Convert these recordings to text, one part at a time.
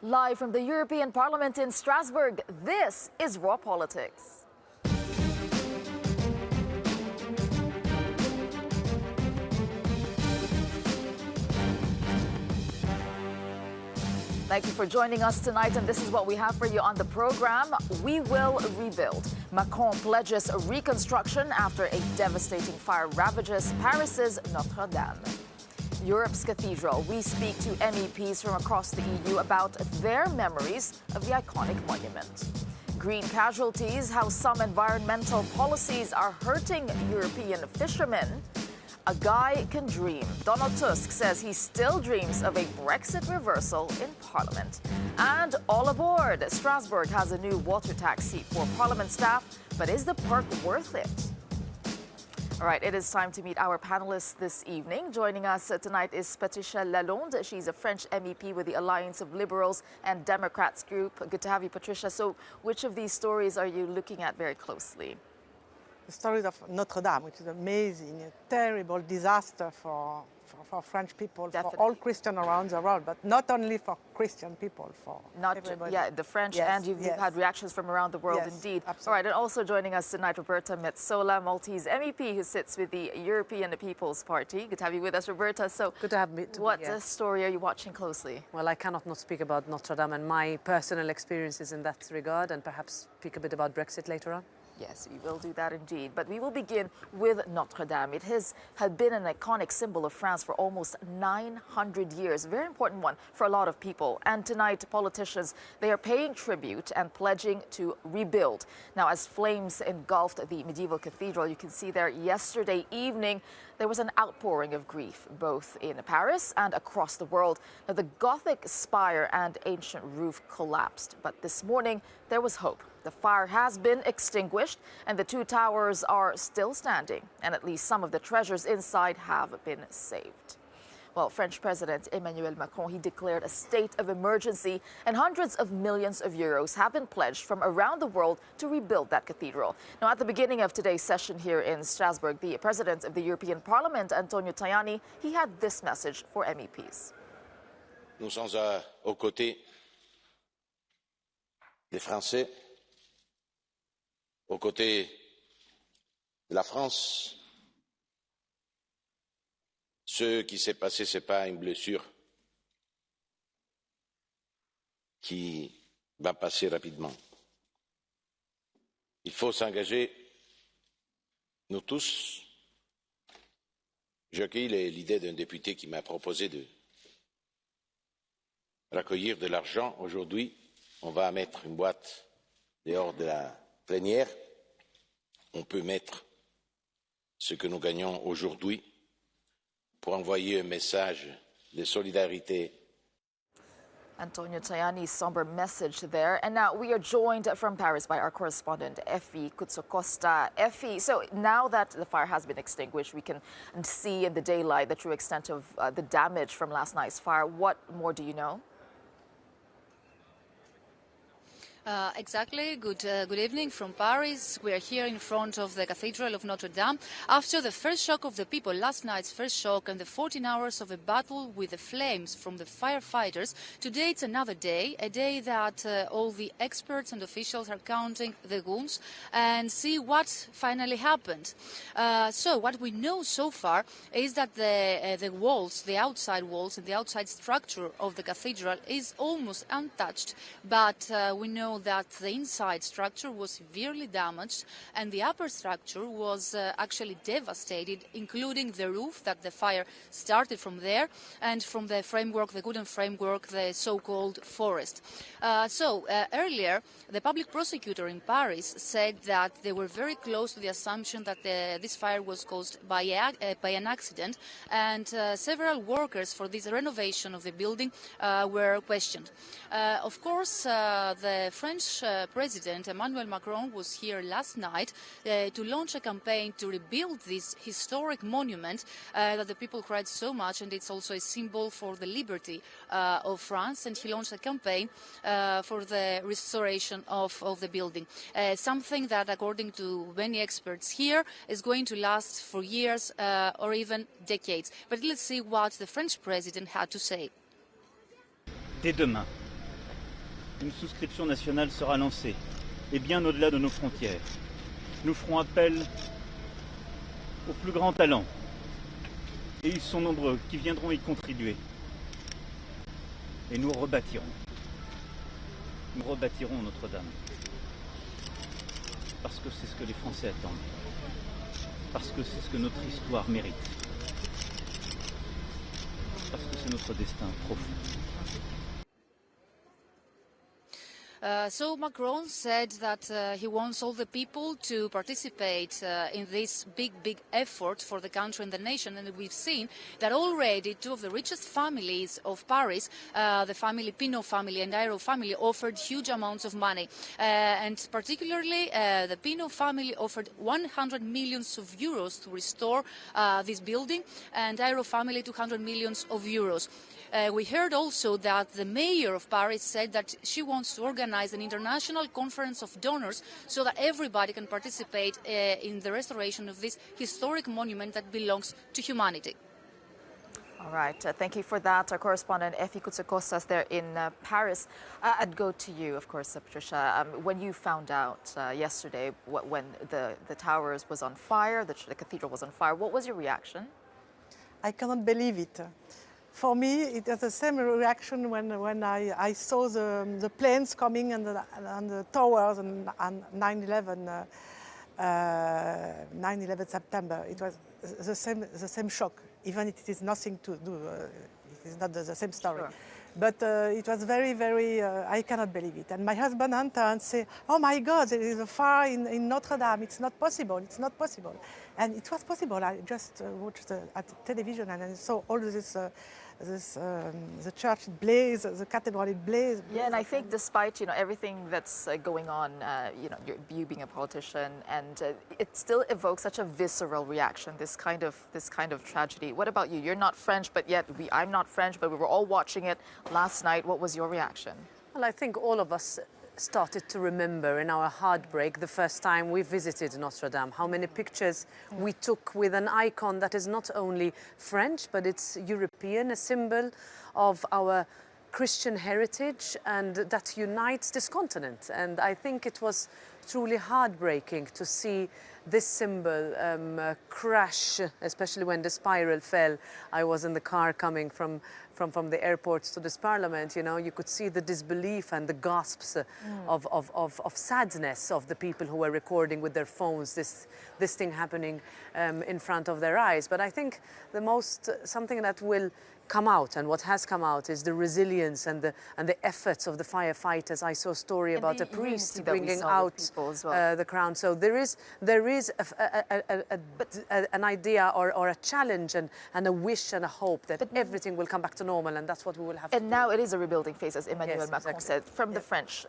Live from the European Parliament in Strasbourg, this is Raw Politics. Thank you for joining us tonight, and this is what we have for you on the program. We will rebuild. Macron pledges reconstruction after a devastating fire ravages Paris's Notre Dame. Europe's cathedral. We speak to MEPs from across the EU about their memories of the iconic monument. Green casualties, how some environmental policies are hurting European fishermen. A guy can dream. Donald Tusk says he still dreams of a Brexit reversal in Parliament. And all aboard, Strasbourg has a new water taxi for Parliament staff, but is the perk worth it? All right, it is time to meet our panelists this evening. Joining us tonight is Patricia Lalonde. She's a French MEP with the Alliance of Liberals and Democrats group. Good to have you, Patricia. So which of these stories are you looking at very closely? The story of Notre Dame, which is amazing, a terrible disaster for French people, Definitely. For all Christians around the world, but not only for Christian people, for not everybody. Yeah, the French, yes, and you've had reactions from around the world, yes, indeed. Absolutely. All right, and also joining us tonight, Roberta Metsola, Maltese MEP who sits with the European People's Party. Good to have you with us, Roberta. So, good to have me. What story are you watching closely? Well, I cannot not speak about Notre Dame and my personal experiences in that regard, and perhaps speak a bit about Brexit later on. Yes, we will do that indeed. But we will begin with Notre Dame. It had been an iconic symbol of France for almost 900 years. A very important one for a lot of people. And tonight, politicians, they are paying tribute and pledging to rebuild. Now, as flames engulfed the medieval cathedral, you can see there yesterday evening, there was an outpouring of grief, both in Paris and across the world. Now, the Gothic spire and ancient roof collapsed. But this morning, there was hope. The fire has been extinguished and the two towers are still standing, and at least some of the treasures inside have been saved. Well, French President Emmanuel Macron, he declared a state of emergency, and hundreds of millions of euros have been pledged from around the world to rebuild that cathedral. Now, at the beginning of today's session here in Strasbourg, the President of the European Parliament, Antonio Tajani, he had this message for MEPs. Nous sommes aux côtés des Français, aux côtés de la France. Ce qui s'est passé, ce n'est pas une blessure qui va passer rapidement. Il faut s'engager, nous tous. J'ai accueilli l'idée d'un député qui m'a proposé de recueillir de l'argent. Aujourd'hui, on va mettre une boîte dehors de la plénière. On peut mettre ce que nous gagnons aujourd'hui pour envoyer un message de solidarité. Antonio Tajani's somber message there. And now we are joined from Paris by our correspondent, Effie Kutsokosta. Effie, so now that the fire has been extinguished, we can see in the daylight the true extent of the damage from last night's fire. What more do you know? Exactly. Good evening from Paris. We are here in front of the Cathedral of Notre Dame. After the first shock of the people, last night's first shock, and the 14 hours of a battle with the flames from the firefighters, today it's another day, a day that all the experts and officials are counting the wounds and see what finally happened. So what we know so far is that the walls, the outside walls and the outside structure of the cathedral is almost untouched, but we know that the inside structure was severely damaged and the upper structure was actually devastated, including the roof, that the fire started from there, and from the framework, the wooden framework, the so-called forest. Earlier, the public prosecutor in Paris said that they were very close to the assumption that this fire was caused by an accident, and several workers for this renovation of the building were questioned. Of course, the French President Emmanuel Macron was here last night to launch a campaign to rebuild this historic monument that the people cried so much, and it's also a symbol for the liberty of France, and he launched a campaign for the restoration of the building, something that, according to many experts here, is going to last for years or even decades. But let's see what the French President had to say. Dès demain, une souscription nationale sera lancée, et bien au-delà de nos frontières. Nous ferons appel aux plus grands talents, et ils sont nombreux qui viendront y contribuer. Et nous rebâtirons Notre-Dame. Parce que c'est ce que les Français attendent. Parce que c'est ce que notre histoire mérite. Parce que c'est notre destin profond. So Macron said that he wants all the people to participate in this big effort for the country and the nation. And we've seen that already two of the richest families of Paris, the family Pinot family and Airo family, offered huge amounts of money. And particularly the Pinot family offered 100 millions of euros to restore this building, and Airo family 200 millions of euros. We heard also that the mayor of Paris said that she wants to organize an international conference of donors so that everybody can participate in the restoration of this historic monument that belongs to humanity. All right, thank you for that. Our correspondent Effie Koutsakostas there in Paris. I'd go to you, of course, Patricia. When you found out yesterday when the towers was on fire, the cathedral was on fire, what was your reaction? I cannot believe it. For me, it was the same reaction when I saw the planes coming and the towers on 9/11 September. It was the same shock, even if it is nothing to do. It is not the same story. Sure. But it was very, very, I cannot believe it. And my husband enter and say, oh my God, there is a fire in Notre Dame. It's not possible, it's not possible. And it was possible. I just watched at television and I saw all this, the church blaze, the cathedral blaze. Yeah, and I think despite everything that's going on, you being a politician, and it still evokes such a visceral reaction. This kind of tragedy. What about you? You're not French, but yet I'm not French, but we were all watching it last night. What was your reaction? Well, I think all of us started to remember in our heartbreak the first time we visited Notre Dame, how many pictures we took with an icon that is not only French, but it's European, a symbol of our Christian heritage and that unites this continent. And I think it was truly heartbreaking to see this symbol crash, especially when the spiral fell. I was in the car coming from the airport to this parliament. You could see the disbelief and the gasps of sadness of the people who were recording with their phones this thing happening in front of their eyes. But I think something that will come out, and what has come out, is the resilience and the efforts of the firefighters. I saw a story about a priest bringing out the crown. So there is an idea or a challenge and a wish and a hope that everything will come back to normal, and that's what we will have to do. And now it is a rebuilding phase, as Emmanuel Macron exactly. said. From the French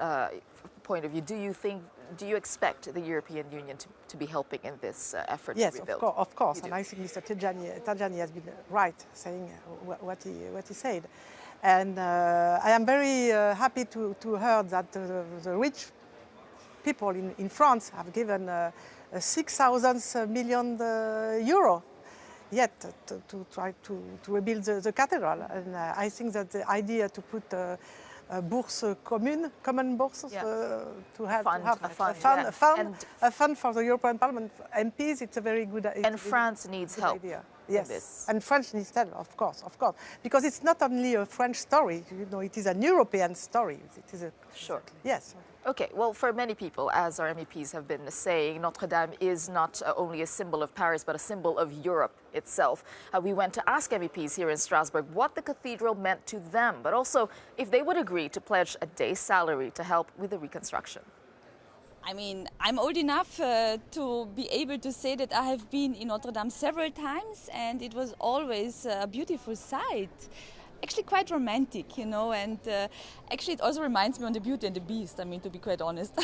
point of view, do you expect the European Union to be helping in this effort to rebuild? Yes, of course. And I think Mr. Tajani has been right saying what he said. And I am very happy to hear that the rich people in France have given 6,000 million euro yet to try to rebuild the cathedral. And I think that the idea to put bourse common bourses to have a fund for the European Parliament MPs. It's a very good idea. And France needs help. Idea. Yes, and France needs help, of course, because it's not only a French story. It is an European story. It is a sure. Yes. Okay, well, for many people, as our MEPs have been saying, Notre Dame is not only a symbol of Paris, but a symbol of Europe itself. We went to ask MEPs here in Strasbourg what the cathedral meant to them, but also if they would agree to pledge a day's salary to help with the reconstruction. I mean, I'm old enough to be able to say that I have been in Notre Dame several times, and it was always a beautiful sight. Actually quite romantic, and actually it also reminds me on the Beauty and the Beast, I mean, to be quite honest.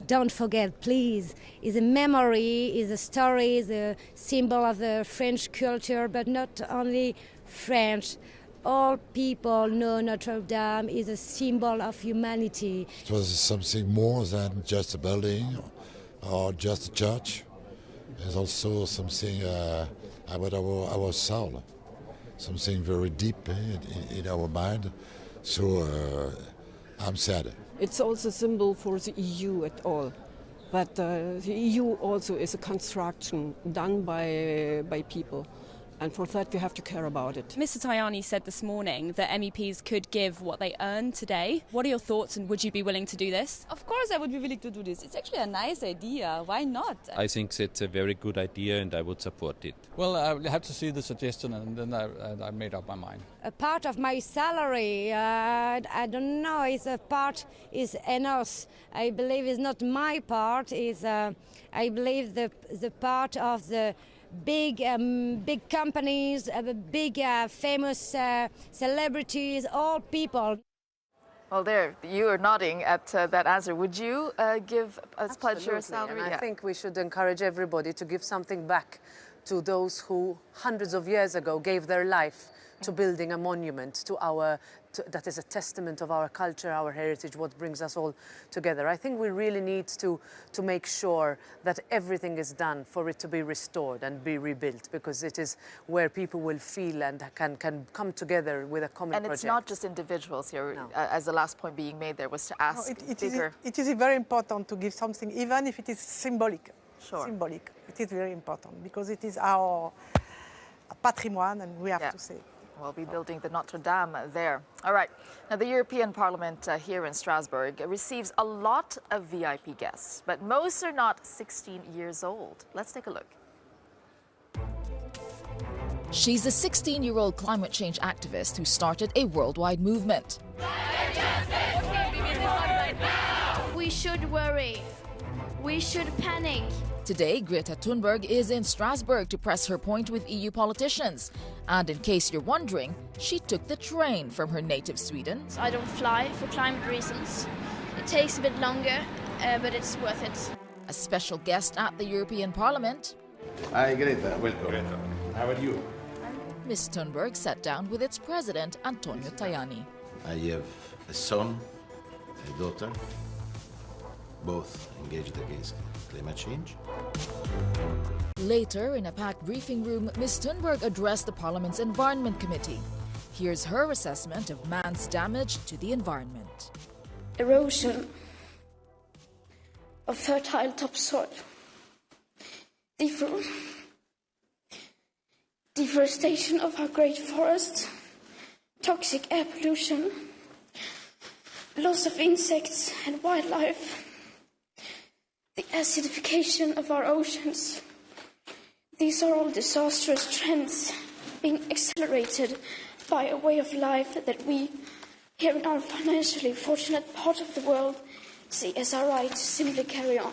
Don't forget, please, is a memory, is a story, is a symbol of the French culture, but not only French. All people know Notre Dame is a symbol of humanity. It was something more than just a building or just a church. It's also something about our soul. Something very deep in our mind. So I'm sad. It's also a symbol for the EU at all. But the EU also is a construction done by people. And for that, we have to care about it. Mr. Tajani said this morning that MEPs could give what they earn today. What are your thoughts, and would you be willing to do this? Of course I would be willing to do this. It's actually a nice idea. Why not? I think it's a very good idea and I would support it. Well, I have to see the suggestion and then I made up my mind. A part of my salary, I don't know, is enough. I believe it's not my part, I believe the part of the big companies, big famous celebrities, all people. Well, there, you are nodding at that answer. Would you give as pledge your salary? And I think we should encourage everybody to give something back to those who hundreds of years ago gave their life to building a monument to that is a testament of our culture, our heritage, what brings us all together. I think we really need to make sure that everything is done for it to be restored and be rebuilt, because it is where people will feel and can come together with a common project. And it's not just individuals here, no. As the last point being made there was to ask bigger. It is very important to give something, even if it is symbolic. Sure. Symbolic. It is very important because it is our patrimoine and we have to say. We'll be building the Notre Dame there. All right. Now, the European Parliament here in Strasbourg receives a lot of VIP guests, but most are not 16 years old. Let's take a look. She's a 16-year-old climate change activist who started a worldwide movement. We should worry. We should panic. Today, Greta Thunberg is in Strasbourg to press her point with EU politicians. And in case you're wondering, she took the train from her native Sweden. I don't fly for climate reasons. It takes a bit longer, but it's worth it. A special guest at the European Parliament. Hi, Greta. Welcome. Greta. How are you? Ms. Thunberg sat down with its president, Antonio Tajani. I have a son, a daughter, both engaged against climate change. Later, in a packed briefing room, Ms. Thunberg addressed the Parliament's Environment Committee. Here's her assessment of man's damage to the environment. Erosion of fertile topsoil. Deforestation of our great forests. Toxic air pollution. Loss of insects and wildlife. The acidification of our oceans. These are all disastrous trends being accelerated by a way of life that we, here in our financially fortunate part of the world, see as our right to simply carry on.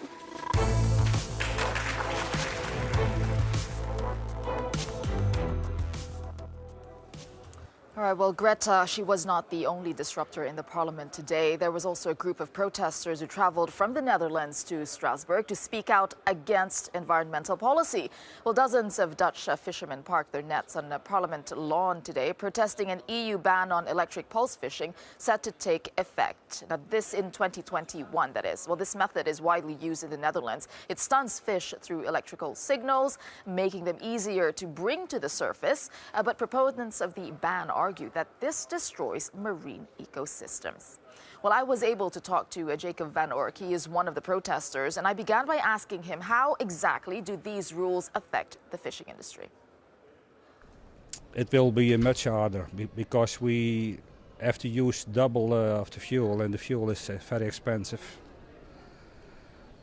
All right, well, Greta, she was not the only disruptor in the parliament today. There was also a group of protesters who traveled from the Netherlands to Strasbourg to speak out against environmental policy. Well, dozens of Dutch fishermen parked their nets on the parliament lawn today, protesting an EU ban on electric pulse fishing set to take effect. Now, this in 2021, that is. Well, this method is widely used in the Netherlands. It stuns fish through electrical signals, making them easier to bring to the surface. But proponents of the ban argue that this destroys marine ecosystems. Well, I was able to talk to Jacob van Ork. He is one of the protesters, and I began by asking him how exactly do these rules affect the fishing industry? It will be much harder because we have to use double of the fuel, and the fuel is very expensive.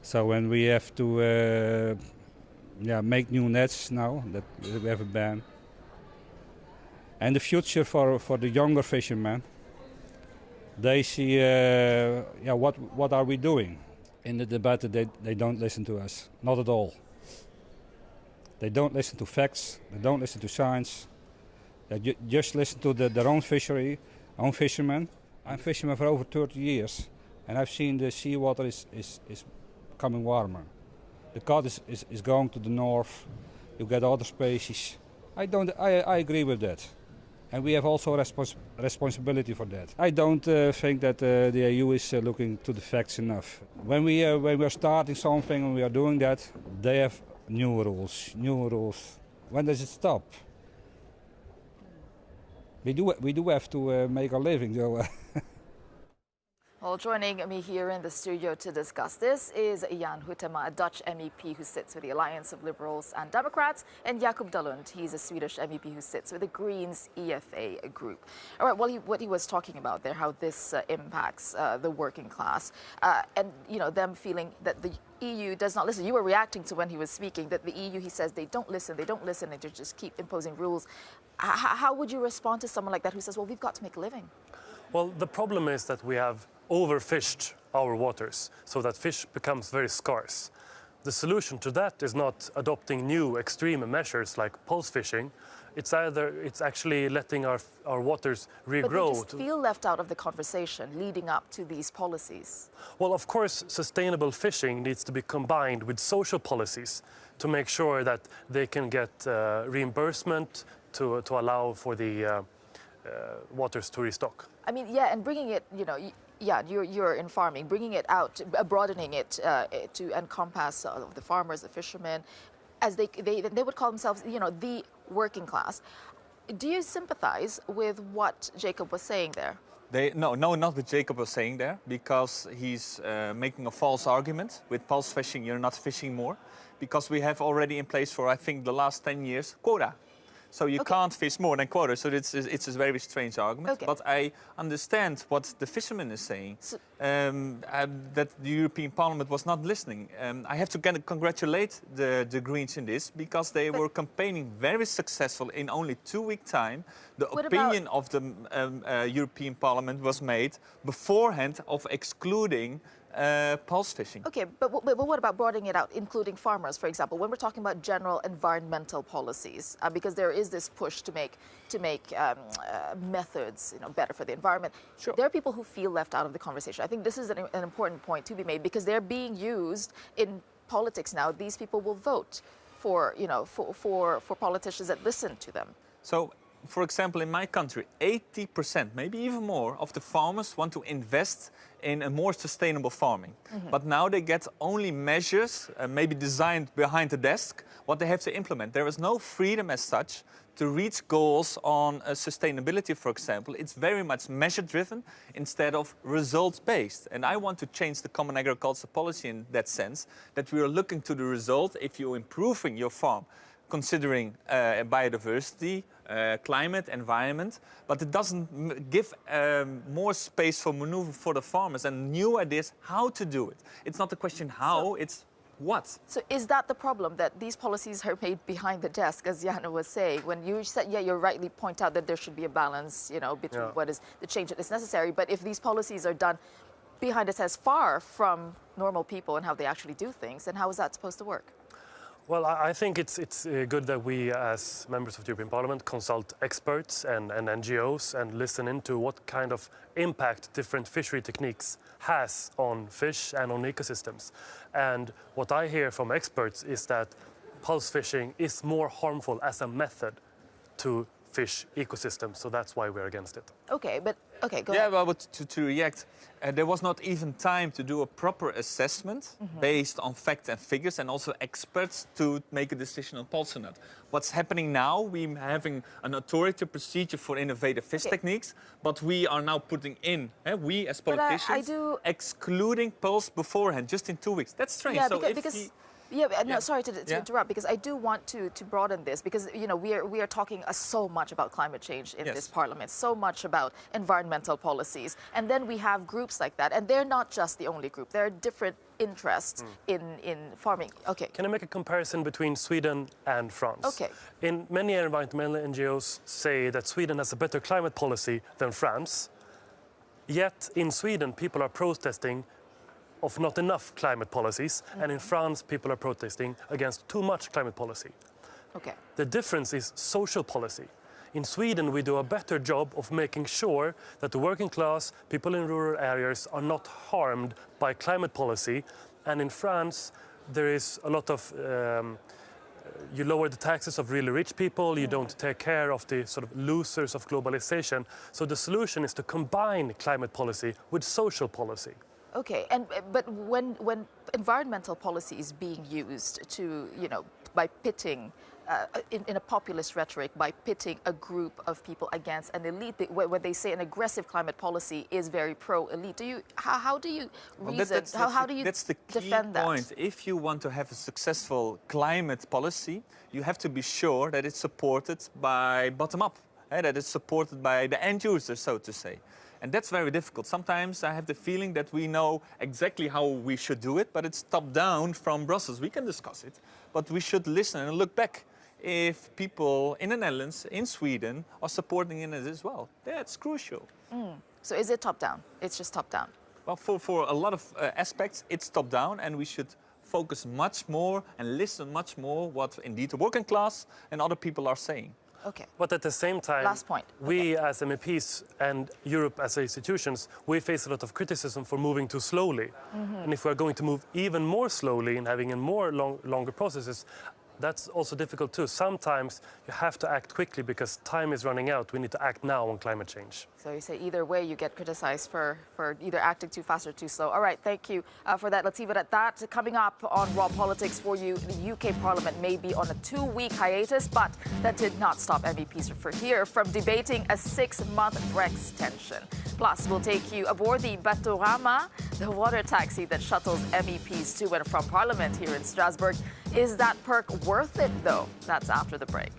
So when we have to make new nets now that we have a ban. And the future for the younger fishermen, they see what are we doing? In the debate they don't listen to us, not at all. They don't listen to facts, they don't listen to science. They just listen to their own fishery, own fishermen. I'm fisherman for over 30 years and I've seen the seawater is becoming warmer. The cod is going to the north, you get other species. I agree with that. And we have also responsibility for that. I don't think that the EU is looking to the facts enough. When we are starting something and we are doing that, they have new rules. When does it stop? We do have to make a living, though. Well, joining me here in the studio to discuss this is Jan Huytema, a Dutch MEP who sits with the Alliance of Liberals and Democrats, and Jakob Dalund, he's a Swedish MEP who sits with the Greens EFA group. All right, well, what he was talking about there, how this impacts the working class, and, you know, them feeling that the EU does not listen. You were reacting to when he was speaking, that the EU, he says, they don't listen, and they just keep imposing rules. How would you respond to someone like that who says, well, we've got to make a living? Well, the problem is that we have overfished our waters so that fish becomes very scarce. The solution to that is not adopting new extreme measures like pulse fishing. It's actually letting our waters regrow. But they just feel left out of the conversation leading up to these policies. Well, of course, sustainable fishing needs to be combined with social policies to make sure that they can get reimbursement to allow for the waters to restock. I mean, yeah, and bringing it, you know, yeah, you're in farming, bringing it out, broadening it to encompass the farmers, the fishermen, as they would call themselves, you know, the working class. Do you sympathize with what Jacob was saying there? No, not what Jacob was saying there, because he's making a false argument. With pulse fishing, you're not fishing more, because we have already in place for, I think, the last 10 years, quota. So you can't fish more than quota, so it's a very strange argument. Okay. But I understand what the fisherman is saying, that the European Parliament was not listening. I have to congratulate the Greens in this, because they were campaigning very successful in only 2 weeks' time. The opinion of the European Parliament was made beforehand of excluding pulse fishing. Okay, but what about broadening it out, including farmers, for example, when we're talking about general environmental policies, because there is this push to make methods, you know, better for the environment. Sure. There are people who feel left out of the conversation. I think this is an important point to be made, because they're being used in politics now. These people will vote for, you know, for politicians that listen to them. So, for example, in my country, 80%, maybe even more, of the farmers want to invest in a more sustainable farming. But now they get only measures, maybe designed behind the desk, what they have to implement. There is no freedom as such to reach goals on sustainability, for example. It's very much measure-driven instead of results-based. And I want to change the common agriculture policy in that sense, that we are looking to the result if you're improving your farm, considering biodiversity, climate, environment, but it doesn't give more space for maneuver for the farmers and new ideas how to do it. It's not a question how, it's what. So is that the problem, that these policies are made behind the desk, as Jana was saying? When you said, yeah, you rightly point out that there should be a balance, you know, between what is the change that is necessary, but if these policies are done behind the desk, far from normal people and how they actually do things, then how is that supposed to work? Well, I think it's good that we, as members of the European Parliament, consult experts and NGOs and listen into what kind of impact different fishery techniques has on fish and on ecosystems. And what I hear from experts is that pulse fishing is more harmful as a method to fish ecosystems, so that's why we're against it. Okay, but go yeah, ahead. well, but to react, there was not even time to do a proper assessment based on facts and figures, and also experts to make a decision on pulse or not. What's happening now, we're having an authority procedure for innovative fish techniques, but we are now putting in, we as politicians, excluding pulse beforehand, just in 2 weeks. That's strange. Yeah, so sorry to interrupt, because I do want to broaden this, because, you know, we are talking so much about climate change in this parliament, so much about environmental policies, and then we have groups like that, and they're not just the only group. There are different interests in farming. Okay. Can I make a comparison between Sweden and France? Okay. In many environmental NGOs say that Sweden has a better climate policy than France, yet in Sweden people are protesting of not enough climate policies, and in France people are protesting against too much climate policy. Okay. The difference is social policy. In Sweden we do a better job of making sure that the working class, people in rural areas, are not harmed by climate policy, and in France there is a lot of you lower the taxes of really rich people, you don't take care of the sort of losers of globalization. So the solution is to combine climate policy with social policy. Okay, but when environmental policy is being used to, you know, by pitting, in a populist rhetoric, by pitting a group of people against an elite, where they say an aggressive climate policy is very pro-elite. How do you reason, how do you that's the key defend that? point. If you want to have a successful climate policy, you have to be sure that it's supported by bottom-up, that it's supported by the end user, so to say. And that's very difficult. Sometimes I have the feeling that we know exactly how we should do it, but it's top-down from Brussels. We can discuss it, but we should listen and look back if people in the Netherlands, in Sweden, are supporting it as well. That's crucial. So is it top-down? It's just top-down? Well, for a lot of aspects, it's top-down, and we should focus much more and listen much more what indeed the working class and other people are saying. Okay. But at the same time, last point. We as MEPs and Europe as institutions, we face a lot of criticism for moving too slowly. And if we're going to move even more slowly and having longer processes, that's also difficult too. Sometimes you have to act quickly because time is running out. We need to act now on climate change. So you say either way you get criticized for either acting too fast or too slow. All right, thank you for that. Let's leave it at that. Coming up on Raw Politics for you, the UK Parliament may be on a 2-week hiatus, but that did not stop MEPs from debating a 6-month Brexit extension. Plus, we'll take you aboard the Batorama, the water taxi that shuttles MEPs to and from Parliament here in Strasbourg. Is that perk worth it, though? That's after the break.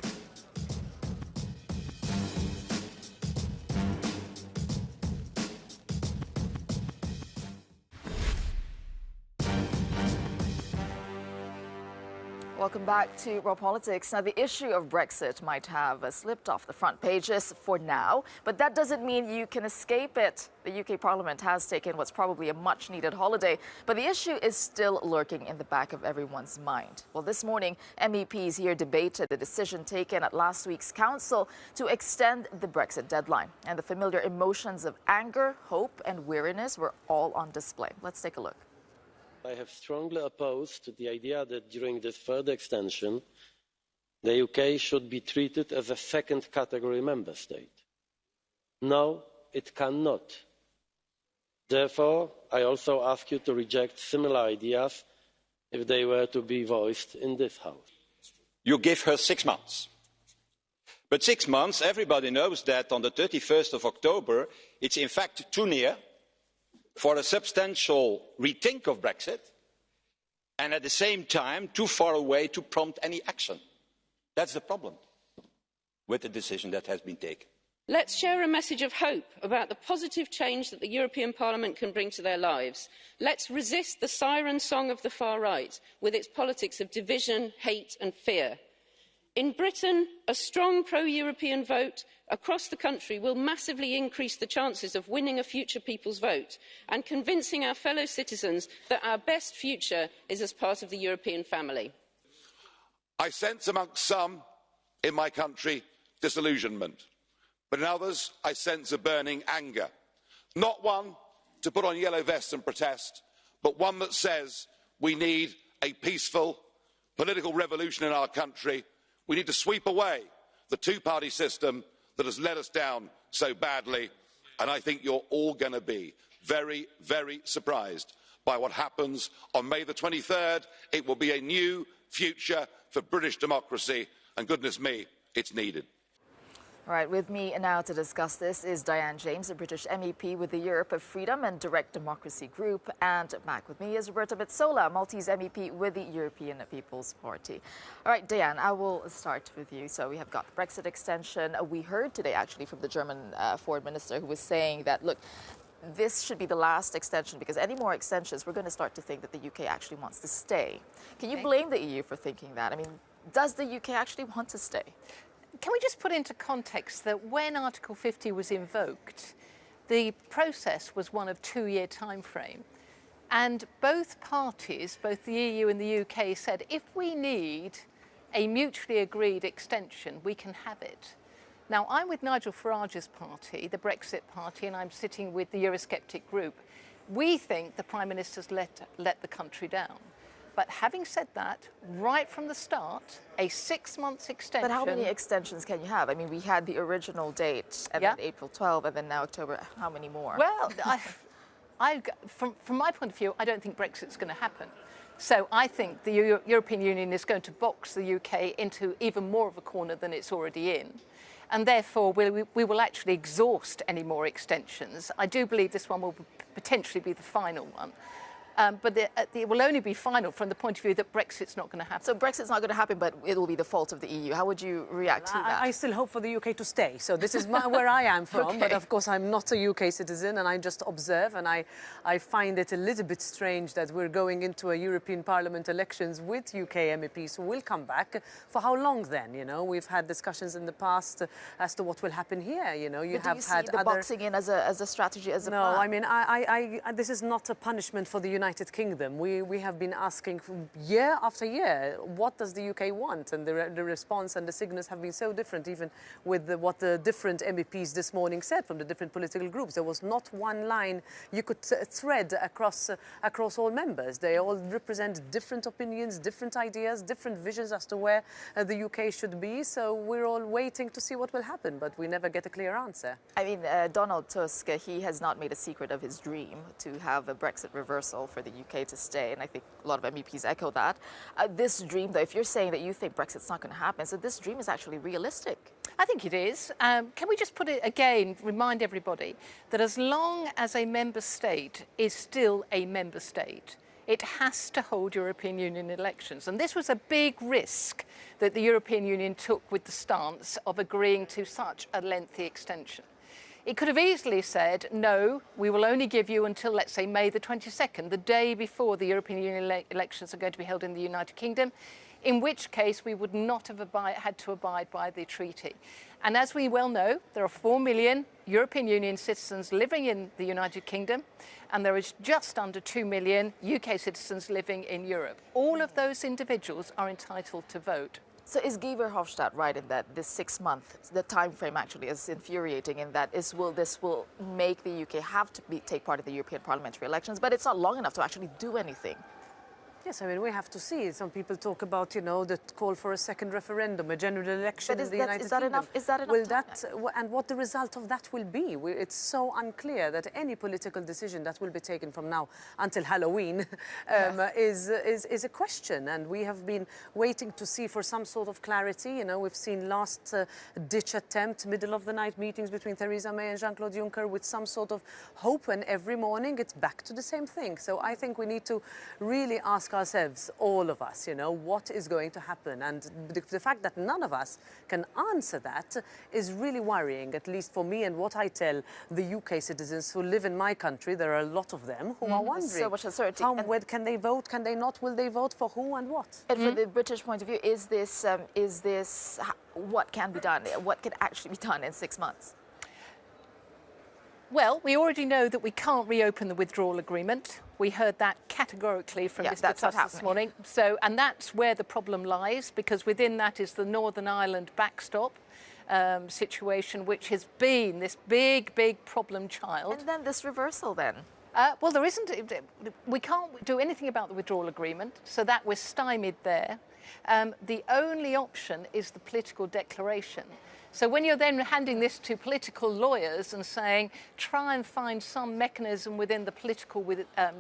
Welcome back to Raw Politics. Now, the issue of Brexit might have slipped off the front pages for now, but that doesn't mean you can escape it. The UK Parliament has taken what's probably a much-needed holiday, but the issue is still lurking in the back of everyone's mind. Well, this morning, MEPs here debated the decision taken at last week's Council to extend the Brexit deadline. And the familiar emotions of anger, hope, and weariness were all on display. Let's take a look. I have strongly opposed the idea that during this further extension, the UK should be treated as a second-category member state. No, it cannot. Therefore, I also ask you to reject similar ideas if they were to be voiced in this House. You give her 6 months. But 6 months, everybody knows that on the 31st of October, it's in fact too near for a substantial rethink of Brexit, and at the same time too far away to prompt any action. That's the problem with the decision that has been taken. Let's share a message of hope about the positive change that the European Parliament can bring to their lives. Let's resist the siren song of the far right with its politics of division, hate and fear. In Britain, a strong pro-European vote across the country will massively increase the chances of winning a future people's vote and convincing our fellow citizens that our best future is as part of the European family. I sense amongst some in my country disillusionment, but in others I sense a burning anger. Not one to put on yellow vests and protest, but one that says we need a peaceful political revolution in our country. We need to sweep away the two-party system that has let us down so badly, and I think you're all going to be very, very surprised by what happens on May the 23rd. It will be a new future for British democracy, and goodness me, it's needed. All right, with me now to discuss this is Diane James, a British MEP with the Europe of Freedom and Direct Democracy Group. And back with me is Roberta Metsola, Maltese MEP with the European People's Party. All right, Diane, I will start with you. So we have got Brexit extension. We heard today actually from the German Foreign Minister who was saying that, look, this should be the last extension because any more extensions, we're going to start to think that the UK actually wants to stay. Can you blame the EU for thinking that? I mean, does the UK actually want to stay? Can we just put into context that when Article 50 was invoked, the process was one of 2-year time frame. And both parties, both the EU and the UK, said if we need a mutually agreed extension, we can have it. Now, I'm with Nigel Farage's party, the Brexit party, and I'm sitting with the Eurosceptic group. We think the Prime Minister's let the country down. But having said that, right from the start, a 6-month extension... But how many extensions can you have? I mean, we had the original date, and then April 12, and then now October. How many more? Well, from my point of view, I don't think Brexit's going to happen. So I think the European Union is going to box the UK into even more of a corner than it's already in. And therefore, we will actually exhaust any more extensions. I do believe this one will potentially be the final one. But it will only be final from the point of view that Brexit's not going to happen. So Brexit's not going to happen, but it will be the fault of the EU. How would you react to that? I still hope for the UK to stay. So this is where I am from. Okay. But of course, I'm not a UK citizen, and I just observe. And I find it a little bit strange that we're going into a European Parliament elections with UK MEPs who will come back. For how long then? You know, we've had discussions in the past as to what will happen here. You know, do you see the boxing in as a strategy, as a plan? No, I mean, this is not a punishment for the United Kingdom. We have been asking year after year, what does the UK want? And the response and the signals have been so different, even with what the different MEPs this morning said from the different political groups. There was not one line you could thread across all members. They all represent different opinions, different ideas, different visions as to where the UK should be. So we're all waiting to see what will happen, but we never get a clear answer. I mean, Donald Tusk, he has not made a secret of his dream to have a Brexit reversal for the UK to stay, and I think a lot of MEPs echo that. This dream, though, if you're saying that you think Brexit's not going to happen, so this dream is actually realistic. I think it is. Can we just put it again, remind everybody that as long as a member state is still a member state, it has to hold European Union elections. And this was a big risk that the European Union took with the stance of agreeing to such a lengthy extension. It could have easily said, no, we will only give you until, let's say, May the 22nd, the day before the European Union elections are going to be held in the United Kingdom, in which case we would not have had to abide by the treaty. And as we well know, there are 4 million European Union citizens living in the United Kingdom, and there is just under 2 million UK citizens living in Europe. All of those individuals are entitled to vote. So is Guy Verhofstadt right in that this 6 month, the time frame actually is infuriating in that this will make the UK have to take part in the European parliamentary elections, but it's not long enough to actually do anything? Yes, I mean, we have to see. Some people talk about, you know, the call for a second referendum, a general election in the United Kingdom. Is that enough? Will that, and what the result of that will be? It's so unclear that any political decision that will be taken from now until Halloween is a question. And we have been waiting to see for some sort of clarity. You know, we've seen last ditch attempt, middle of the night meetings between Theresa May and Jean-Claude Juncker with some sort of hope, and every morning it's back to the same thing. So I think we need to really ask ourselves, all of us, you know, what is going to happen? And the fact that none of us can answer that is really worrying, at least for me, and what I tell the UK citizens who live in my country. There are a lot of them who are wondering, so much uncertainty. Can they vote, can they not, will they vote for who and what? And from the British point of view, is this what can be done? What can actually be done in 6 months? Well, we already know that we can't reopen the withdrawal agreement. We heard that categorically from Mr. Tusk this morning. So, and that's where the problem lies, because within that is the Northern Ireland backstop situation, which has been this big, big problem child. And then this reversal then? Well, there isn't. We can't do anything about the withdrawal agreement, so that we're stymied there. The only option is the political declaration. So when you're then handing this to political lawyers and saying, try and find some mechanism within the political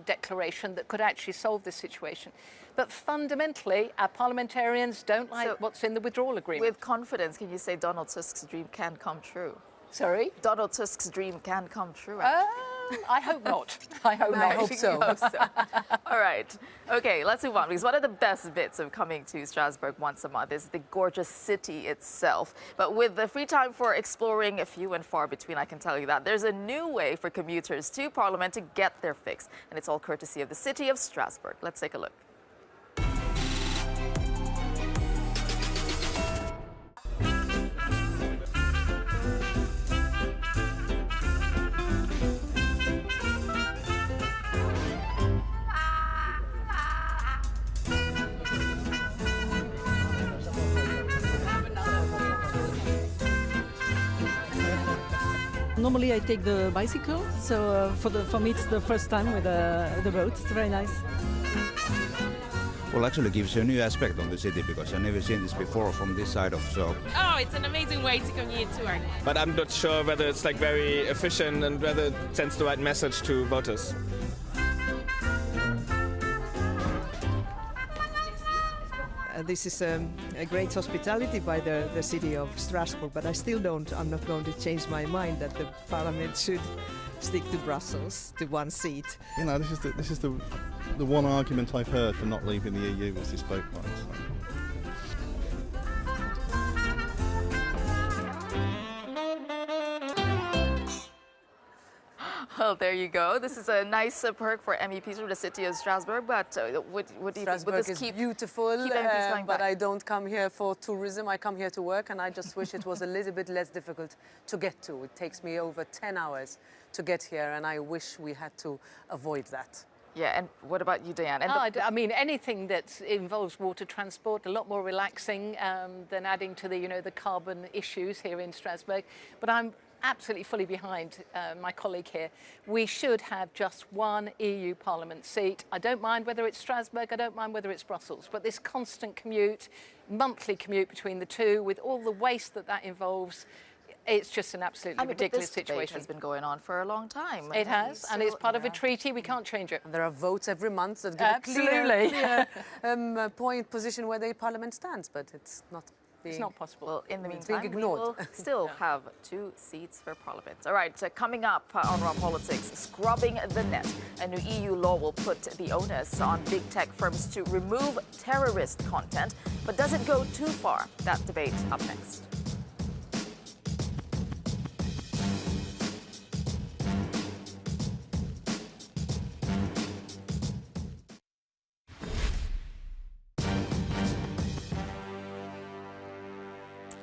declaration that could actually solve this situation. But fundamentally, our parliamentarians don't like what's in the withdrawal agreement. With confidence, can you say Donald Tusk's dream can come true? Sorry? Donald Tusk's dream can come true. I hope not. I hope not. I hope so. All right. Okay, let's move on, because one of the best bits of coming to Strasbourg once a month is the gorgeous city itself. But with the free time for exploring, few and far between, I can tell you that. There's a new way for commuters to Parliament to get their fix, and it's all courtesy of the city of Strasbourg. Let's take a look. Normally I take the bicycle, so for me it's the first time with the boat. It's very nice. Well, actually gives you a new aspect on the city, because I've never seen this before from this side of so. Oh, it's an amazing way to commute to work. But I'm not sure whether it's like very efficient and whether it sends the right message to voters. this is a great hospitality by the city of Strasbourg, but I'm not going to change my mind that the parliament should stick to Brussels, to one seat. You know, this is the one argument I've heard for not leaving the EU was this boat price. Well, there you go. This is a nice perk for MEPs from the city of Strasbourg, but what do you think? Strasbourg Would this is beautiful, keep MPs coming but back? I don't come here for tourism, I come here to work, and I just wish it was a little bit less difficult to get to. It takes me over 10 hours to get here, and I wish we had to avoid that. Yeah, and what about you, Diane? And I mean, anything that involves water transport, a lot more relaxing than adding to the carbon issues here in Strasbourg. But I'm absolutely fully behind my colleague here. We should have just one EU Parliament seat. I don't mind whether it's Strasbourg, I don't mind whether it's Brussels, but this constant commute, monthly commute between the two, with all the waste that involves, it's just an absolutely ridiculous situation. This debate has been going on for a long time. It has, and it's part of a treaty. We can't change it. And there are votes every month that give absolutely a clear position where the Parliament stands, but it's not. It's not possible. Well, in the being meantime, ignored. we will still have 2 seats for Parliament. All right, coming up on Raw Politics, scrubbing the net. A new EU law will put the onus on big tech firms to remove terrorist content, but does it go too far? That debate up next.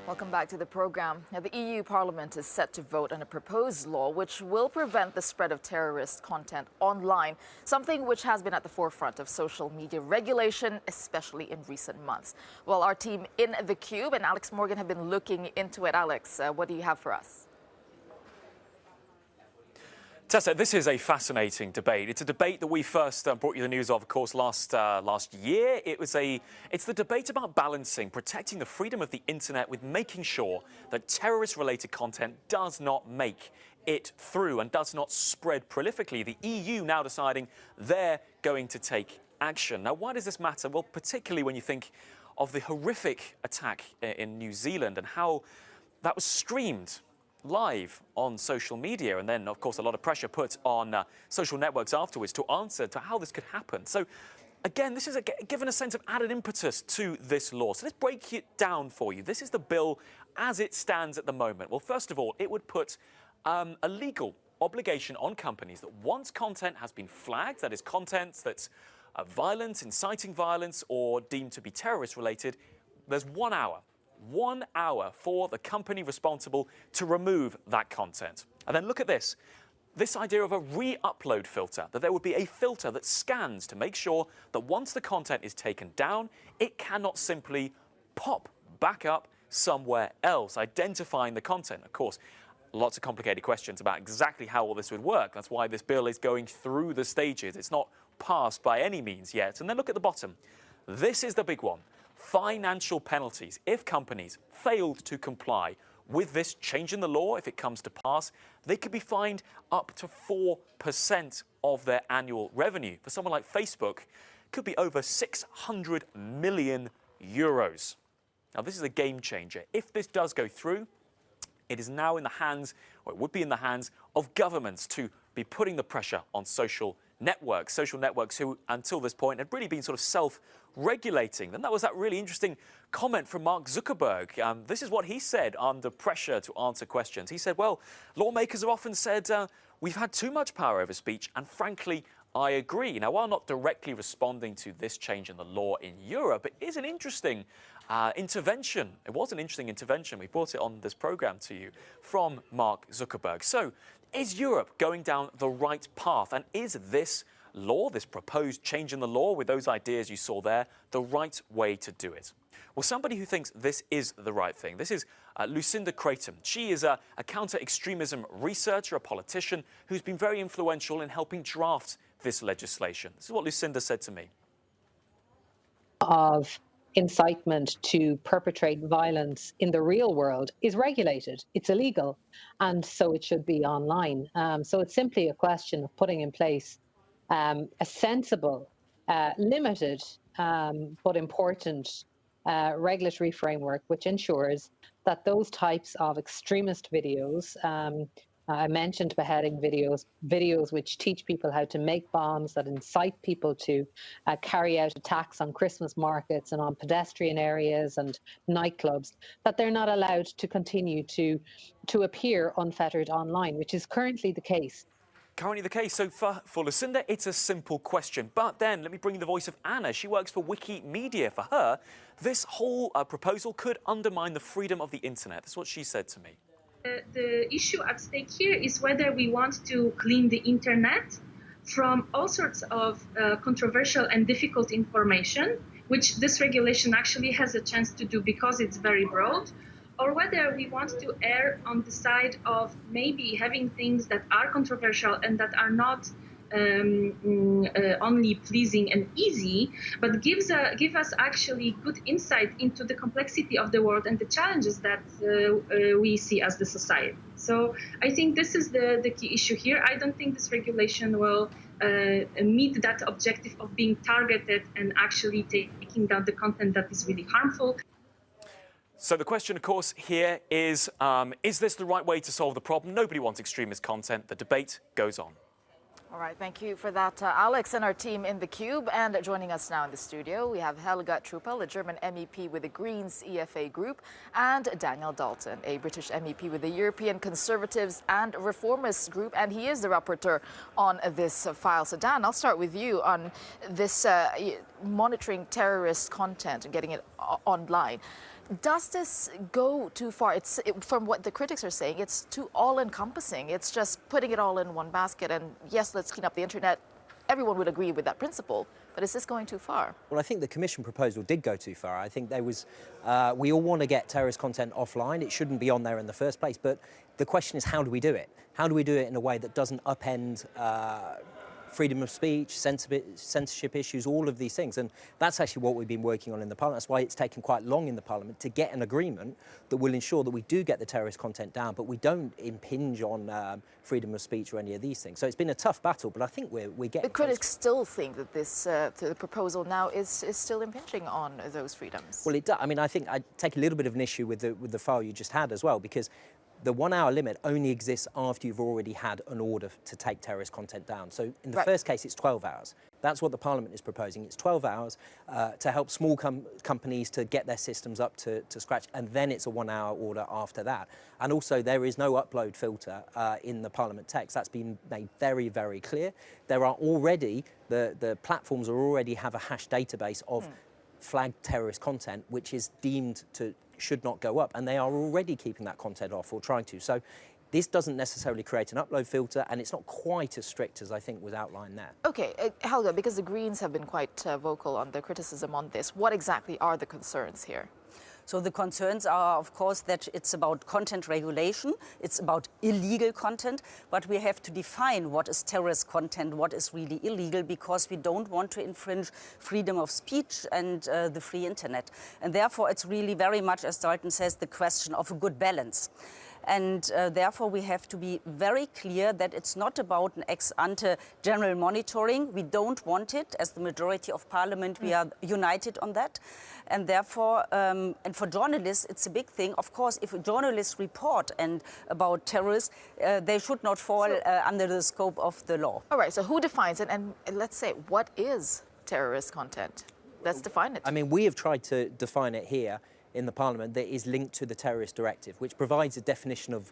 Welcome back to the program. Now, the EU Parliament is set to vote on a proposed law which will prevent the spread of terrorist content online, something which has been at the forefront of social media regulation, especially in recent months. Well, our team in the Cube and Alex Morgan have been looking into it. Alex, what do you have for us? Tessa, this is a fascinating debate. It's a debate that we first brought you the news of course, last year. It's the debate about balancing protecting the freedom of the internet with making sure that terrorist-related content does not make it through and does not spread prolifically. The EU now deciding they're going to take action. Now, why does this matter? Well, particularly when you think of the horrific attack in New Zealand and how that was streamed live on social media, and then of course a lot of pressure put on social networks afterwards to answer to how this could happen. So again, this is given a sense of added impetus to this law. So let's break it down for you. This is the bill as it stands at the moment. Well, first of all, it would put a legal obligation on companies that once content has been flagged, that is content that's violent, inciting violence, or deemed to be terrorist related, there's 1 hour. 1 hour for the company responsible to remove that content. And then look at this. This idea of a re-upload filter, that there would be a filter that scans to make sure that once the content is taken down, it cannot simply pop back up somewhere else, identifying the content. Of course, lots of complicated questions about exactly how all this would work. That's why this bill is going through the stages. It's not passed by any means yet. And then look at the bottom. This is the big one. Financial penalties. If companies failed to comply with this change in the law, if it comes to pass, they could be fined up to 4% of their annual revenue. For someone like Facebook, it could be over 600 million euros. Now, this is a game changer. If this does go through, it is now in the hands, or it would be in the hands, of governments to be putting the pressure on social networks who, until this point, had really been sort of self-regulating. And that was that really interesting comment from Mark Zuckerberg. This is what he said under pressure to answer questions. He said, well, lawmakers have often said, we've had too much power over speech, and frankly, I agree. Now, while not directly responding to this change in the law in Europe, it is an interesting intervention. It was an interesting intervention. We brought it on this program to you from Mark Zuckerberg. So, is Europe going down the right path? And is this law, this proposed change in the law with those ideas you saw there, the right way to do it? Well, somebody who thinks this is the right thing, this is Lucinda Creighton. She is a counter-extremism researcher, a politician who's been very influential in helping draft this legislation. This is what Lucinda said to me. Of incitement to perpetrate violence in the real world is regulated. It's illegal, and so it should be online. So it's simply a question of putting in place a sensible, limited, but important regulatory framework which ensures that those types of extremist videos, I mentioned beheading videos, videos which teach people how to make bombs, that incite people to carry out attacks on Christmas markets and on pedestrian areas and nightclubs, that they're not allowed to continue to appear unfettered online, which is currently the case. Currently the case. So for Lucinda, it's a simple question. But then let me bring in the voice of Anna. She works for Wikimedia. For her, this whole proposal could undermine the freedom of the internet. That's what she said to me. The issue at stake here is whether we want to clean the internet from all sorts of controversial and difficult information, which this regulation actually has a chance to do because it's very broad, or whether we want to err on the side of maybe having things that are controversial and that are not only pleasing and easy, but give us actually good insight into the complexity of the world and the challenges that we see as the society. So I think this is the key issue here. I don't think this regulation will meet that objective of being targeted and actually taking down the content that is really harmful. So the question, of course, here is this the right way to solve the problem? Nobody wants extremist content. The debate goes on. All right, thank you for that, Alex, and our team in the Cube. And joining us now in the studio, we have Helga Truppel, a German MEP with the Greens EFA Group, and Daniel Dalton, a British MEP with the European Conservatives and Reformists Group, and he is the rapporteur on this file. So, Dan, I'll start with you on this monitoring terrorist content and getting it online. Does this go too far? From what the critics are saying, it's too all-encompassing. It's just putting it all in one basket. And yes, let's clean up the internet. Everyone would agree with that principle. But is this going too far? Well, I think the Commission proposal did go too far. I think there was, we all want to get terrorist content offline. It shouldn't be on there in the first place. But the question is, how do we do it? How do we do it in a way that doesn't upend freedom of speech, censorship issues, all of these things? And that's actually what we've been working on in the Parliament. That's why it's taken quite long in the Parliament to get an agreement that will ensure that we do get the terrorist content down, but we don't impinge on freedom of speech or any of these things. So it's been a tough battle, but I think we're getting The critics still think that this the proposal now is still impinging on those freedoms. Well, it does. I mean, I think I take a little bit of an issue with the file you just had as well, because the 1 hour limit only exists after you've already had an order to take terrorist content down. So in the first case, it's 12 hours. That's what the Parliament is proposing. It's 12 hours to help small companies to get their systems up to scratch, and then it's a 1 hour order after that. And also, there is no upload filter in the Parliament text. That's been made very, very clear. There are already, the platforms already have a hash database of flagged terrorist content, which is deemed to should not go up, and they are already keeping that content off or trying to. So this doesn't necessarily create an upload filter, and it's not quite as strict as I think was outlined there. Okay, Helga, because the Greens have been quite vocal on the criticism on this, what exactly are the concerns here? So the concerns are, of course, that it's about content regulation, it's about illegal content, but we have to define what is terrorist content, what is really illegal, because we don't want to infringe freedom of speech and the free internet. And therefore, it's really very much, as Dalton says, the question of a good balance. And therefore, we have to be very clear that it's not about an ex-ante general monitoring. We don't want it. As the majority of Parliament, we are united on that. And therefore, and for journalists, it's a big thing. Of course, if journalists report about terrorists, they should not fall under the scope of the law. All right, so who defines it? And let's say, what is terrorist content? Let's define it. I mean, we have tried to define it here in the Parliament that is linked to the Terrorist Directive, which provides a definition of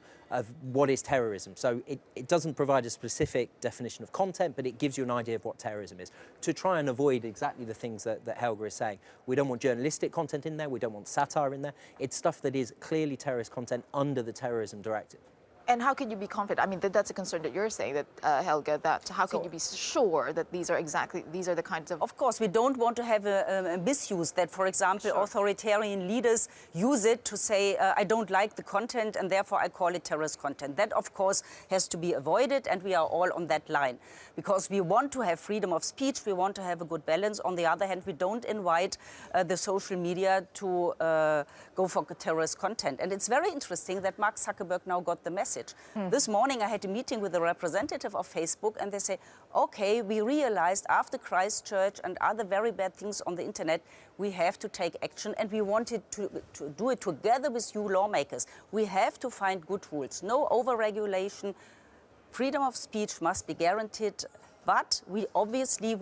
what is terrorism. So it doesn't provide a specific definition of content, but it gives you an idea of what terrorism is, to try and avoid exactly the things that Helga is saying. We don't want journalistic content in there, we don't want satire in there. It's stuff that is clearly terrorist content under the Terrorism Directive. And how can you be confident? I mean, that's a concern that you're saying, that Helga, that how can you be sure that these are the kinds of... Of course, we don't want to have a misuse that, for example, authoritarian leaders use it to say, I don't like the content and therefore I call it terrorist content. That, of course, has to be avoided, and we are all on that line. Because we want to have freedom of speech, we want to have a good balance. On the other hand, we don't invite the social media to go for terrorist content. And it's very interesting that Mark Zuckerberg now got the message message. This morning I had a meeting with a representative of Facebook, and they say, okay, we realized after Christchurch and other very bad things on the internet, we have to take action, and we wanted to do it together with you lawmakers. We have to find good rules. No over-regulation. Freedom of speech must be guaranteed. But we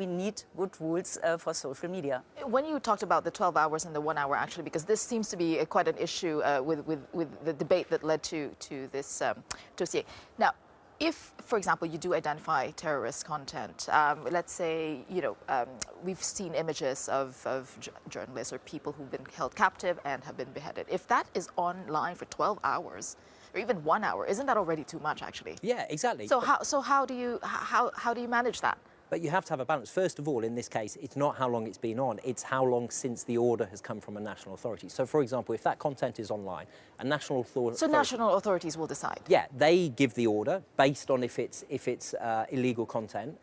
need good rules for social media. When you talked about the 12 hours and the 1 hour, actually, because this seems to be quite an issue with the debate that led to this dossier. Now, if, for example, you do identify terrorist content, let's say, we've seen images of journalists or people who've been held captive and have been beheaded. If that is online for 12 hours, or even 1 hour, isn't that already too much, actually? Yeah, exactly. So how do you manage that? But you have to have a balance. First of all, in this case, it's not how long it's been on, it's how long since the order has come from a national authority. So, for example, if that content is online, a national authority... So national authorities will decide? Yeah, they give the order based on if it's illegal content,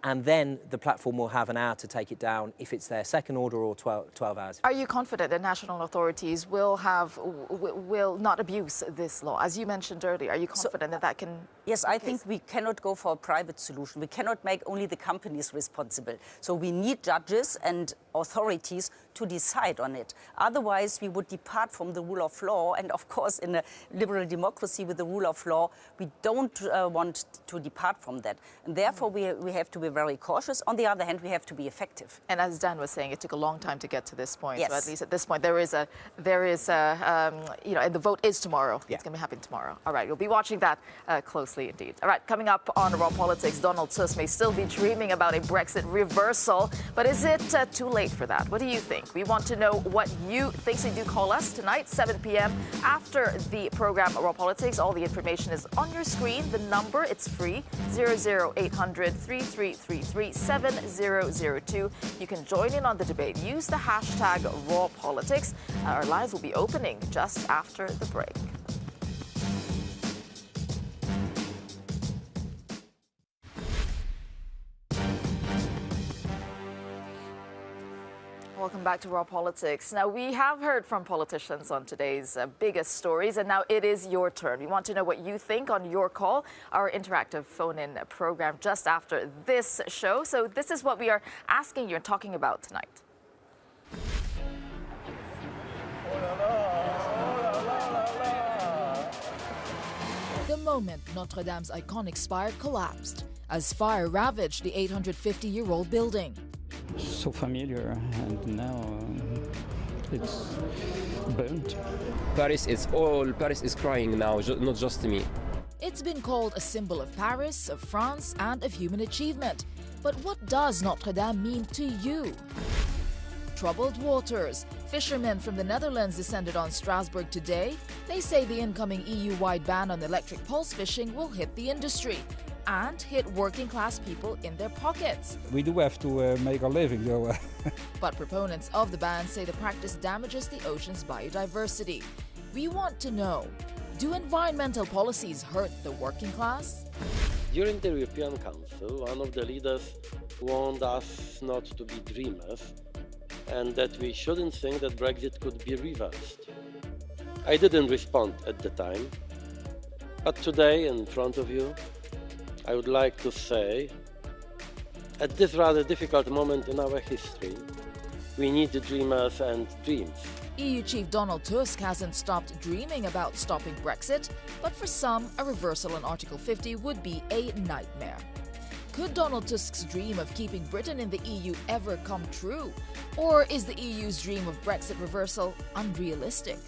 and then the platform will have an hour to take it down if it's their second order, or 12 hours. Are you confident that national authorities will not abuse this law? As you mentioned earlier, are you confident that that can... Yes, I think we cannot go for a private solution. We cannot make only the companies responsible. So we need judges and authorities to decide on it. Otherwise, we would depart from the rule of law. And of course, in a liberal democracy with the rule of law, we don't want to depart from that. And therefore, we have to be very cautious. On the other hand, we have to be effective. And as Dan was saying, it took a long time to get to this point. Yes. So at least at this point, there is and the vote is tomorrow. Yeah. It's going to be happening tomorrow. All right, we'll be watching that closely indeed. All right, coming up on Raw Politics, Donald Tusk may still be dreaming about a Brexit reversal, but is it too late for that? What do you think? We want to know what you think, so do call us tonight, 7 p.m. after the program Raw Politics. All the information is on your screen. The number, it's free, 00800 3333 7002. You can join in on the debate. Use the hashtag Raw Politics. Our lines will be opening just after the break. Welcome back to Raw Politics. Now, we have heard from politicians on today's biggest stories, and now it is your turn. We want to know what you think on your call, our interactive phone-in program just after this show. So this is what we are asking you and talking about tonight. The moment Notre Dame's iconic spire collapsed as fire ravaged the 850-year-old building. So familiar, and now it's burnt. Paris is crying now, not just me. It's been called a symbol of Paris, of France, and of human achievement. But what does Notre Dame mean to you? Troubled waters. Fishermen from the Netherlands descended on Strasbourg today. They say the incoming EU-wide ban on electric pulse fishing will hit the industry and hit working-class people in their pockets. We do have to make our living, though. But proponents of the ban say the practice damages the ocean's biodiversity. We want to know, do environmental policies hurt the working class? During the European Council, one of the leaders warned us not to be dreamers and that we shouldn't think that Brexit could be reversed. I didn't respond at the time, but today in front of you, I would like to say, at this rather difficult moment in our history, we need dreamers and dreams. EU Chief Donald Tusk hasn't stopped dreaming about stopping Brexit, but for some, a reversal on Article 50 would be a nightmare. Could Donald Tusk's dream of keeping Britain in the EU ever come true? Or is the EU's dream of Brexit reversal unrealistic?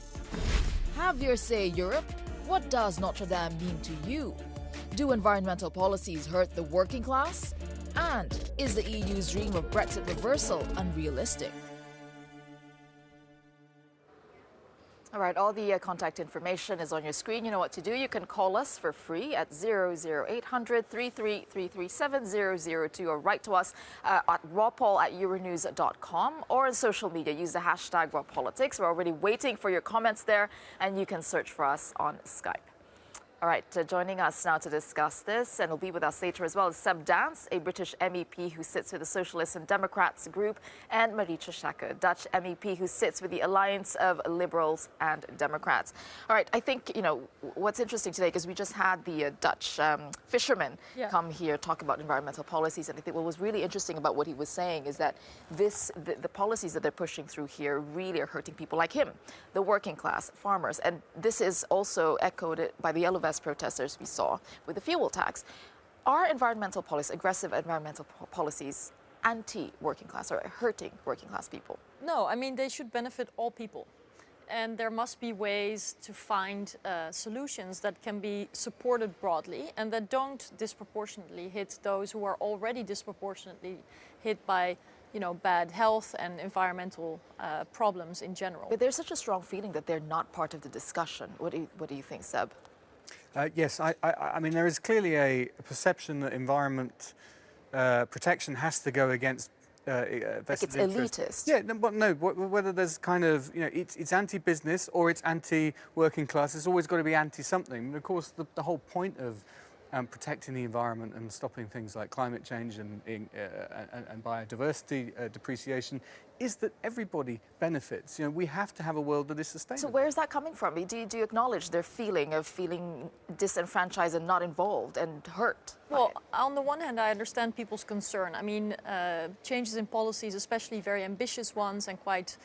Have your say, Europe. What does Notre Dame mean to you? Do environmental policies hurt the working class? And is the EU's dream of Brexit reversal unrealistic? All right, all the contact information is on your screen. You know what to do. You can call us for free at 00800 3333 7002 or write to us at rawpaul@euronews.com or on social media. Use the hashtag #RawPolitics. We're already waiting for your comments there, and you can search for us on Skype. All right, joining us now to discuss this, and will be with us later as well, is Seb Dance, a British MEP who sits with the Socialists and Democrats group, and Marietje Schaake, a Dutch MEP who sits with the Alliance of Liberals and Democrats. All right, I think, you know, what's interesting today, because we just had the Dutch fisherman come here, talk about environmental policies, and I think what was really interesting about what he was saying is that the policies that they're pushing through here really are hurting people like him, the working class, farmers, and this is also echoed by the Yellow Vest protesters we saw with the fuel tax. Are environmental policies, aggressive environmental policies, anti-working class or hurting working class people? No, I mean, they should benefit all people. And there must be ways to find solutions that can be supported broadly and that don't disproportionately hit those who are already disproportionately hit by, you know, bad health and environmental problems in general. But there's such a strong feeling that they're not part of the discussion. What do you think, Seb? Yes, I mean, there is clearly a perception that environment protection has to go against vested it's interest. elitist. Yeah, but no, whether there's kind of, you know, it's anti-business or it's anti-working class, it's always got to be anti-something. And of course, the whole point of protecting the environment and stopping things like climate change and biodiversity depreciation is that everybody benefits. You know, we have to have a world that is sustainable. So where is that coming from? Do you acknowledge their feeling disenfranchised and not involved and hurt? Well, on the one hand, I understand people's concern. I mean, changes in policies, especially very ambitious ones and quite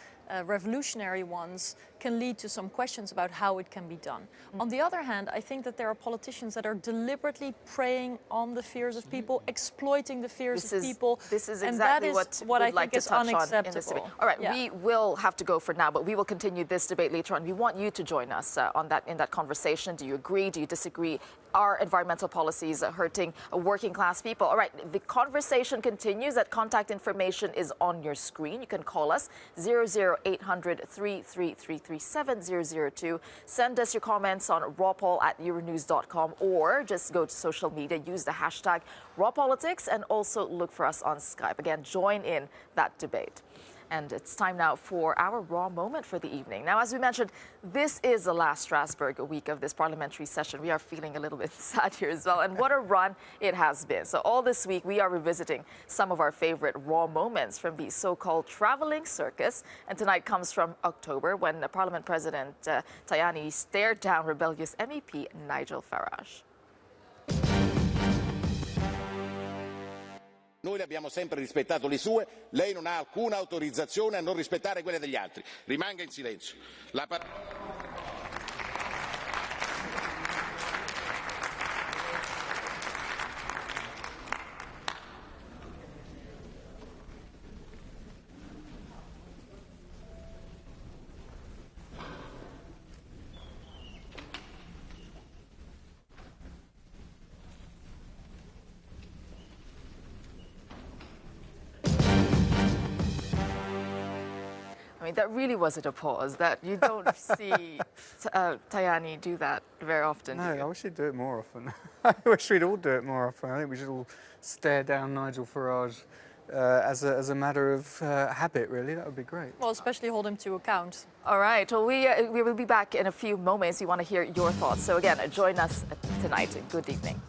revolutionary ones, can lead to some questions about how it can be done. On the other hand, I think that there are politicians that are deliberately preying on the fears of people, exploiting the fears of people. This is and exactly that is what I we'd like think to is touch unacceptable. on in this debate. All right, we will have to go for now, but we will continue this debate later on. We want you to join us in that conversation. Do you agree? Do you disagree? Are environmental policies hurting working class people? All right, the conversation continues. That contact information is on your screen. You can call us 00800 333 002. Send us your comments on rawpoll@euronews.com or just go to social media, use the hashtag #RawPolitics, and also look for us on Skype. Again, join in that debate. And it's time now for our Raw moment for the evening. Now, as we mentioned, this is the last Strasbourg week of this parliamentary session. We are feeling a little bit sad here as well. And what a run it has been. So all this week, we are revisiting some of our favorite Raw moments from the so-called traveling circus. And tonight comes from October when the Parliament President Tajani stared down rebellious MEP Nigel Farage. Noi le abbiamo sempre rispettato le sue, lei non ha alcuna autorizzazione a non rispettare quelle degli altri. Rimanga in silenzio. I mean, that really wasn't a pause. That you don't see Tajani do that very often. No, I wish he'd do it more often. I wish we'd all do it more often. I think we should all stare down Nigel Farage as a matter of habit, really. That would be great. Well, especially hold him to account. All right. Well, we will be back in a few moments. We want to hear your thoughts. So again, join us tonight. Good evening.